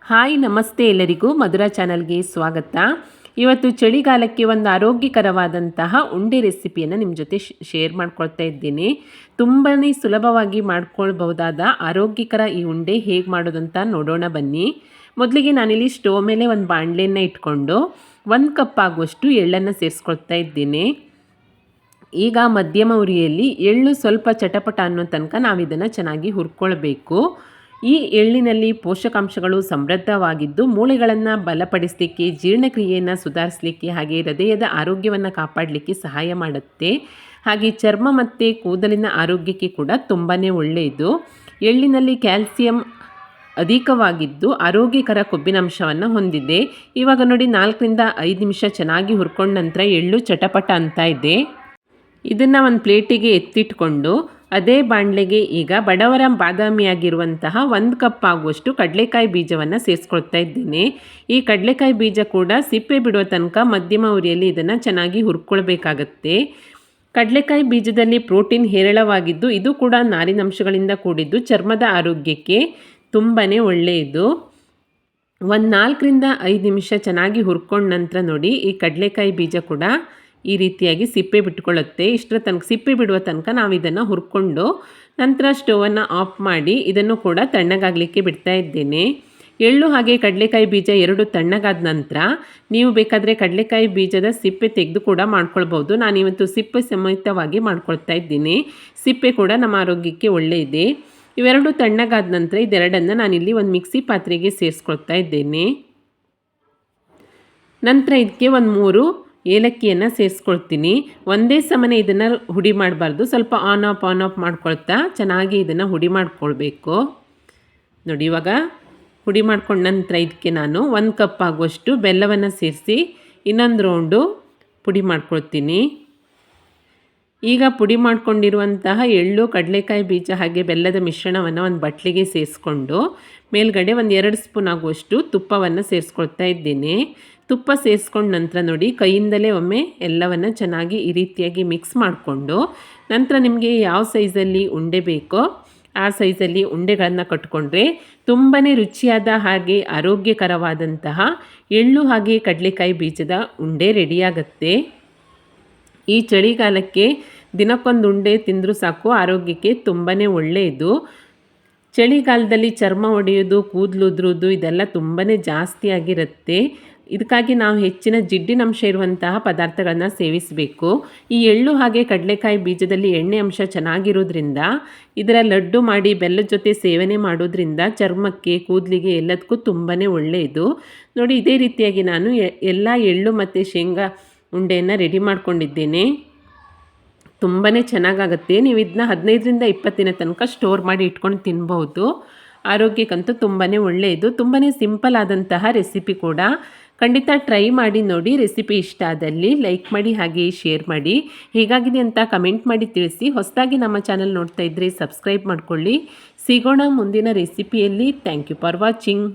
Hi ನಮಸ್ತೆ ಎಲ್ಲರಿಗೂ ಮಧುರ ಚಾನಲ್ಗೆ ಸ್ವಾಗತ. ಇವತ್ತು ಚಳಿಗಾಲಕ್ಕೆ ಒಂದು ಆರೋಗ್ಯಕರವಾದಂತಹ ಉಂಡೆ ರೆಸಿಪಿಯನ್ನು ನಿಮ್ಮ ಜೊತೆ ಶೇರ್ ಮಾಡ್ಕೊಳ್ತಾ ಇದ್ದೀನಿ. ತುಂಬಾ ಸುಲಭವಾಗಿ ಮಾಡ್ಕೊಳ್ಬಹುದಾದ ಆರೋಗ್ಯಕರ ಈ ಉಂಡೆ ಹೇಗೆ ಮಾಡೋದಂತ ನೋಡೋಣ ಬನ್ನಿ. ಮೊದಲಿಗೆ ನಾನಿಲ್ಲಿ ಸ್ಟೋವ್ ಮೇಲೆ ಒಂದು ಬಾಣಲೆಯನ್ನು ಇಟ್ಕೊಂಡು 1 ಕಪ್ ಆಗುವಷ್ಟು ಎಳ್ಳನ್ನು ಸೇರಿಸ್ಕೊಳ್ತಾ ಇದ್ದೀನಿ. ಈಗ ಮಧ್ಯಮ ಉರಿಯಲ್ಲಿ ಎಳ್ಳು ಸ್ವಲ್ಪ ಚಟಪಟ ಅನ್ನೋ ತನಕ ನಾವಿದನ್ನು ಚೆನ್ನಾಗಿ ಹುರ್ಕೊಳ್ಬೇಕು. ಈ ಎಳ್ಳಿನಲ್ಲಿ ಪೋಷಕಾಂಶಗಳು ಸಮೃದ್ಧವಾಗಿದ್ದು ಮೂಳೆಗಳನ್ನು ಬಲಪಡಿಸಲಿಕ್ಕೆ, ಜೀರ್ಣಕ್ರಿಯೆಯನ್ನು ಸುಧಾರಿಸಲಿಕ್ಕೆ, ಹಾಗೆ ಹೃದಯದ ಆರೋಗ್ಯವನ್ನು ಕಾಪಾಡಲಿಕ್ಕೆ ಸಹಾಯ ಮಾಡುತ್ತೆ. ಹಾಗೆ ಚರ್ಮ ಮತ್ತು ಕೂದಲಿನ ಆರೋಗ್ಯಕ್ಕೆ ಕೂಡ ತುಂಬಾ ಒಳ್ಳೆಯದು. ಎಳ್ಳಿನಲ್ಲಿ ಕ್ಯಾಲ್ಸಿಯಂ ಅಧಿಕವಾಗಿದ್ದು ಆರೋಗ್ಯಕರ ಕೊಬ್ಬಿನಾಂಶವನ್ನು ಹೊಂದಿದೆ. ಇವಾಗ ನೋಡಿ 4ರಿಂದ 5 ನಿಮಿಷ ಚೆನ್ನಾಗಿ ಹುರ್ಕೊಂಡ ನಂತರ ಎಳ್ಳು ಚಟಪಟ ಅಂತ ಇದೆ. ಇದನ್ನು ಒಂದು ಪ್ಲೇಟಿಗೆ ಎತ್ತಿಟ್ಕೊಂಡು ಅದೇ ಬಾಣಲೆಗೆ ಈಗ ಬಡವರ ಬಾದಾಮಿಯಾಗಿರುವಂತಹ 1 ಕಪ್ ಆಗುವಷ್ಟು ಕಡಲೆಕಾಯಿ ಬೀಜವನ್ನು ಸೇರಿಸ್ಕೊಳ್ತಾ ಇದ್ದೀನಿ. ಈ ಕಡಲೆಕಾಯಿ ಬೀಜ ಕೂಡ ಸಿಪ್ಪೆ ಬಿಡುವ ತನಕ ಮಧ್ಯಮ ಉರಿಯಲ್ಲಿ ಇದನ್ನು ಚೆನ್ನಾಗಿ ಹುರ್ಕೊಳ್ಬೇಕಾಗತ್ತೆ. ಕಡಲೆಕಾಯಿ ಬೀಜದಲ್ಲಿ ಪ್ರೋಟೀನ್ ಹೇರಳವಾಗಿದ್ದು ಇದು ಕೂಡ ನಾರಿನಂಶಗಳಿಂದ ಕೂಡಿದ್ದು ಚರ್ಮದ ಆರೋಗ್ಯಕ್ಕೆ ತುಂಬಾ ಒಳ್ಳೆಯದು. ಒಂದು 4ರಿಂದ 5 ನಿಮಿಷ ಚೆನ್ನಾಗಿ ಹುರ್ಕೊಂಡ ನಂತರ ನೋಡಿ ಈ ಕಡಲೆಕಾಯಿ ಬೀಜ ಕೂಡ ಈ ರೀತಿಯಾಗಿ ಸಿಪ್ಪೆ ಬಿಟ್ಕೊಳ್ಳುತ್ತೆ. ಇಷ್ಟರ ತನಕ ಸಿಪ್ಪೆ ಬಿಡುವ ತನಕ ನಾವು ಇದನ್ನು ಹುರ್ಕೊಂಡು ನಂತರ ಸ್ಟವನ್ನು ಆಫ್ ಮಾಡಿ ಇದನ್ನು ಕೂಡ ತಣ್ಣಗಾಗಲಿಕ್ಕೆ ಬಿಡ್ತಾ ಇದ್ದೇನೆ. ಎಳ್ಳು ಹಾಗೆ ಕಡಲೆಕಾಯಿ ಬೀಜ ಎರಡು ತಣ್ಣಗಾದ ನಂತರ ನೀವು ಬೇಕಾದರೆ ಕಡಲೆಕಾಯಿ ಬೀಜದ ಸಿಪ್ಪೆ ತೆಗೆದು ಕೂಡ ಮಾಡ್ಕೊಳ್ಬೋದು. ನಾನಿವತ್ತು ಸಿಪ್ಪೆ ಸಮೇತವಾಗಿ ಮಾಡ್ಕೊಳ್ತಾ ಇದ್ದೀನಿ. ಸಿಪ್ಪೆ ಕೂಡ ನಮ್ಮ ಆರೋಗ್ಯಕ್ಕೆ ಒಳ್ಳೆಯದೆ. ಇವೆರಡು ತಣ್ಣಗಾದ ನಂತರ ಇದೆರಡನ್ನು ನಾನಿಲ್ಲಿ ಒಂದು ಮಿಕ್ಸಿ ಪಾತ್ರೆಗೆ ಸೇರಿಸ್ಕೊಳ್ತಾ ಇದ್ದೇನೆ. ನಂತರ ಇದಕ್ಕೆ ಒಂದು 3 ಏಲಕ್ಕಿಯನ್ನು ಸೇರಿಸ್ಕೊಳ್ತೀನಿ. ಒಂದೇ ಸಮನೆ ಇದನ್ನು ಹುಡಿ ಮಾಡಬಾರ್ದು. ಸ್ವಲ್ಪ ಆನ್ ಆಫ್ ಮಾಡ್ಕೊಳ್ತಾ ಚೆನ್ನಾಗಿ ಇದನ್ನು ಹುಡಿ ಮಾಡ್ಕೊಳ್ಬೇಕು. ನೋಡಿ ಇವಾಗ ಹುಡಿ ಮಾಡ್ಕೊಂಡ ನಂತರ ಇದಕ್ಕೆ ನಾನು 1 ಕಪ್ ಆಗುವಷ್ಟು ಬೆಲ್ಲವನ್ನು ಸೇರಿಸಿ ಇನ್ನೊಂದು ರೌಂಡು ಪುಡಿ ಮಾಡ್ಕೊಳ್ತೀನಿ. ಈಗ ಪುಡಿ ಮಾಡ್ಕೊಂಡಿರುವಂತಹ ಎಳ್ಳು, ಕಡಲೆಕಾಯಿ ಬೀಜ ಹಾಗೆ ಬೆಲ್ಲದ ಮಿಶ್ರಣವನ್ನು ಒಂದು ಬಟ್ಲಿಗೆ ಸೇರಿಸ್ಕೊಂಡು ಮೇಲ್ಗಡೆ ಒಂದು 2 ಸ್ಪೂನ್ ಆಗುವಷ್ಟು ತುಪ್ಪವನ್ನು ಸೇರಿಸ್ಕೊಳ್ತಾ ಇದ್ದೀನಿ. ತುಪ್ಪ ಸೇರಿಸ್ಕೊಂಡ ನಂತರ ನೋಡಿ ಕೈಯಿಂದಲೇ ಒಮ್ಮೆ ಎಲ್ಲವನ್ನು ಚೆನ್ನಾಗಿ ಈ ರೀತಿಯಾಗಿ ಮಿಕ್ಸ್ ಮಾಡಿಕೊಂಡು ನಂತರ ನಿಮಗೆ ಯಾವ ಸೈಜಲ್ಲಿ ಉಂಡೆ ಬೇಕೋ ಆ ಸೈಜಲ್ಲಿ ಉಂಡೆಗಳನ್ನು ಕಟ್ಕೊಂಡ್ರೆ ತುಂಬಾ ರುಚಿಯಾದ ಹಾಗೆ ಆರೋಗ್ಯಕರವಾದಂತಹ ಎಳ್ಳು ಹಾಗೆ ಕಡಲೆಕಾಯಿ ಬೀಜದ ಉಂಡೆ ರೆಡಿಯಾಗತ್ತೆ. ಈ ಚಳಿಗಾಲಕ್ಕೆ ದಿನಕ್ಕೊಂದು ಉಂಡೆ ತಿಂದರೂ ಸಾಕು, ಆರೋಗ್ಯಕ್ಕೆ ತುಂಬಾ ಒಳ್ಳೆಯದು. ಚಳಿಗಾಲದಲ್ಲಿ ಚರ್ಮ ಒಡೆಯೋದು, ಕೂದಲು ಉದುರೋದು ಇದೆಲ್ಲ ತುಂಬಾ ಜಾಸ್ತಿ ಆಗಿರುತ್ತೆ. ಇದಕ್ಕಾಗಿ ನಾವು ಹೆಚ್ಚಿನ ಜಿಡ್ಡಿನಂಶ ಇರುವಂತಹ ಪದಾರ್ಥಗಳನ್ನು ಸೇವಿಸಬೇಕು. ಈ ಎಳ್ಳು ಹಾಗೆ ಕಡಲೆಕಾಯಿ ಬೀಜದಲ್ಲಿ ಎಣ್ಣೆ ಅಂಶ ಚೆನ್ನಾಗಿರೋದ್ರಿಂದ ಇದರ ಲಡ್ಡು ಮಾಡಿ ಬೆಲ್ಲದ ಜೊತೆ ಸೇವನೆ ಮಾಡೋದ್ರಿಂದ ಚರ್ಮಕ್ಕೆ, ಕೂದಲಿಗೆ ಎಲ್ಲದಕ್ಕೂ ತುಂಬಾ ಒಳ್ಳೆಯದು. ನೋಡಿ ಇದೇ ರೀತಿಯಾಗಿ ನಾನು ಎಲ್ಲ ಎಳ್ಳು ಮತ್ತು ಶೇಂಗಾ ಉಂಡೆಯನ್ನು ರೆಡಿ ಮಾಡ್ಕೊಂಡಿದ್ದೇನೆ. ತುಂಬಾ ಚೆನ್ನಾಗಾಗುತ್ತೆ. ನೀವು ಇದನ್ನ 15ರಿಂದ 20 ದಿನ ತನಕ ಸ್ಟೋರ್ ಮಾಡಿ ಇಟ್ಕೊಂಡು ತಿನ್ಬೋದು. ಆರೋಗ್ಯಕ್ಕಂತೂ ತುಂಬಾ ಒಳ್ಳೆಯದು. ತುಂಬಾ ಸಿಂಪಲ್ ಆದಂತಹ ರೆಸಿಪಿ ಕೂಡ. ಖಂಡಿತ ಟ್ರೈ ಮಾಡಿ ನೋಡಿ. ರೆಸಿಪಿ ಇಷ್ಟ ಆದಲ್ಲಿ ಲೈಕ್ ಮಾಡಿ ಹಾಗೆ ಶೇರ್ ಮಾಡಿ. ಹೇಗಾಗಿದೆ ಅಂತ ಕಮೆಂಟ್ ಮಾಡಿ ತಿಳಿಸಿ. ಹೊಸದಾಗಿ ನಮ್ಮ ಚಾನಲ್ ನೋಡ್ತಾ ಇದ್ದರೆ ಸಬ್ಸ್ಕ್ರೈಬ್ ಮಾಡ್ಕೊಳ್ಳಿ. ಸಿಗೋಣ ಮುಂದಿನ ರೆಸಿಪಿಯಲ್ಲಿ. Thank you for watching.